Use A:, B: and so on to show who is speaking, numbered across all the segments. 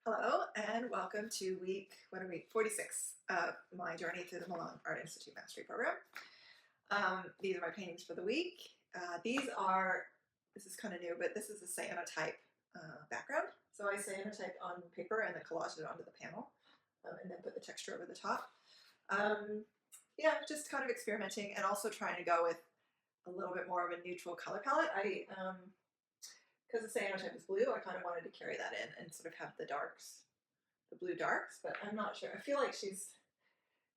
A: Hello and welcome to week, 46 of my journey through the Milan Art Institute Mastery Program. These are my paintings for the week. This is kind of new, but this is a cyanotype background. So I cyanotype on paper and then collage it onto the panel and then put the texture over the top. Yeah, just kind of experimenting and also trying to go with a little bit more of a neutral color palette. Because the cyanotype is blue, I kind of wanted to carry that in and sort of have the darks, the blue darks, but I'm not sure. I feel like she's,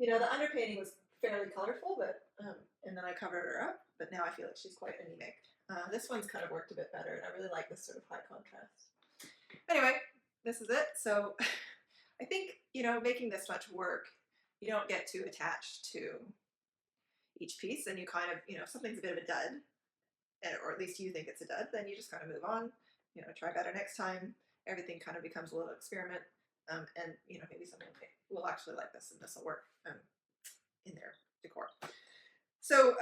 A: the underpainting was fairly colorful, but and then I covered her up, but now I feel like she's quite anemic. This one's kind of worked a bit better, and I really like this sort of high contrast. Anyway, this is it. So I think, making this much work, you don't get too attached to each piece, and you kind of, if something's a bit of a dud, or at least you think it's a dud, then you just kind of move on, try better next time. Everything kind of becomes a little experiment. And, maybe someone will actually like this and this will work in their decor. So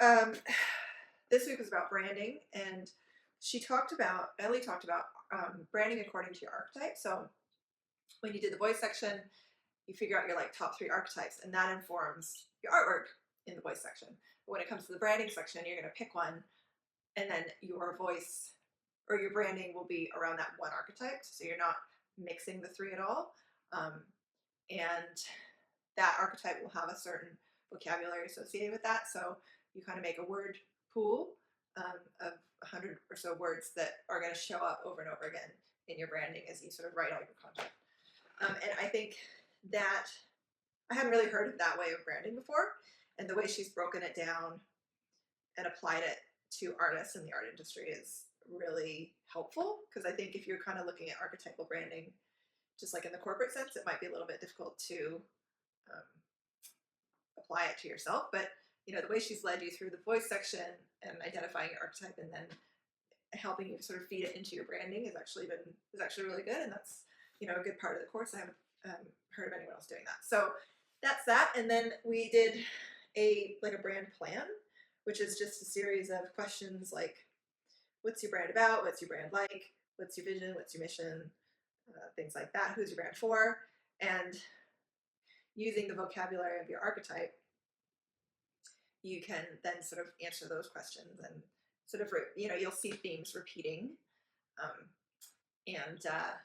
A: this week was about branding, and Ellie talked about branding according to your archetype. So when you did the voice section, you figure out your top 3 archetypes, and that informs your artwork in the voice section. But when it comes to the branding section, you're going to pick one, and then your voice or your branding will be around that one archetype. So you're not mixing the 3 at all. And that archetype will have a certain vocabulary associated with that. So you kind of make a word pool of 100 or so words that are going to show up over and over again in your branding as you sort of write out your content. And I think that I hadn't really heard of that way of branding before. And the way she's broken it down and applied it to artists in the art industry is really helpful, because I think if you're kind of looking at archetypal branding just like in the corporate sense, it might be a little bit difficult to apply it to yourself. But the way she's led you through the voice section and identifying your archetype and then helping you sort of feed it into your branding is actually really good, and that's a good part of the course. I haven't heard of anyone else doing that. So that's that. And then we did a brand plan, which is just a series of questions like, what's your brand about? What's your brand like? What's your vision? What's your mission? Things like that. Who's your brand for? And using the vocabulary of your archetype, you can then sort of answer those questions and sort of, you'll see themes repeating.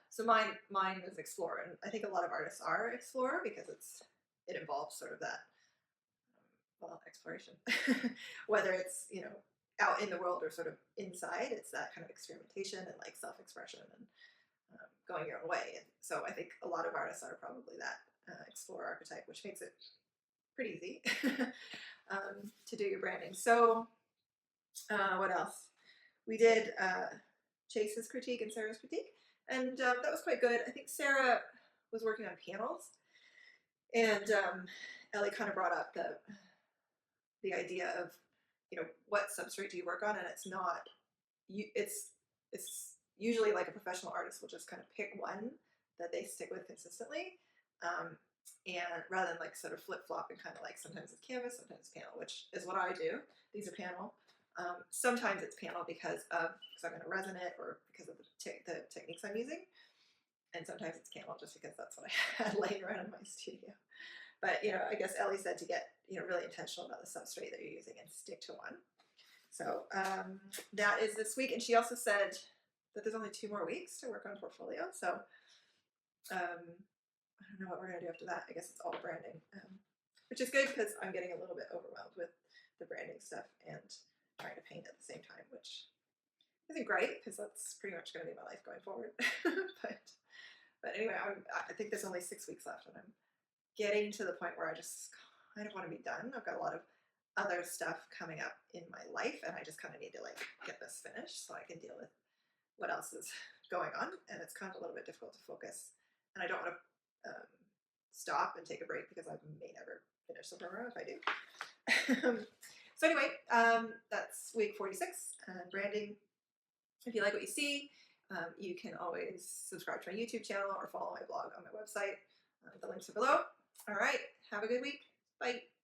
A: So mine is explorer, and I think a lot of artists are explorer because it involves sort of that exploration, whether it's out in the world or sort of inside. It's that kind of experimentation and self-expression and going your own way. And so I think a lot of artists are probably that explorer archetype, which makes it pretty easy to do your branding. So what else? We did Chase's critique and Sarah's critique, and that was quite good. I think Sarah was working on panels, and Ellie kind of brought up the idea of what substrate do you work on, and it's not it's usually like a professional artist will just kind of pick one that they stick with consistently, and rather than sort of flip-flop and kind of sometimes it's canvas, sometimes it's panel, which is what I do. These are panel. Sometimes it's panel because I'm going to resin it or because of the techniques I'm using, and sometimes it's panel just because that's what I had laying around in my studio. But I guess Ellie said to get really intentional about the substrate that you're using and stick to one. So that is this week, and she also said that there's only 2 more weeks to work on portfolio. So I don't know what we're going to do after that. I guess it's all branding, which is good because I'm getting a little bit overwhelmed with the branding stuff and trying to paint at the same time, which isn't great because that's pretty much going to be my life going forward. but anyway, I think there's only 6 weeks left, and I'm getting to the point where I just kind of want to be done. I've got a lot of other stuff coming up in my life, and I just kind of need to get this finished so I can deal with what else is going on. And it's kind of a little bit difficult to focus, and I don't want to stop and take a break because I may never finish the program if I do. So anyway, that's week 46 and branding. If you like what you see, you can always subscribe to my YouTube channel or follow my blog on my website. The links are below. All right, have a good week. Bye.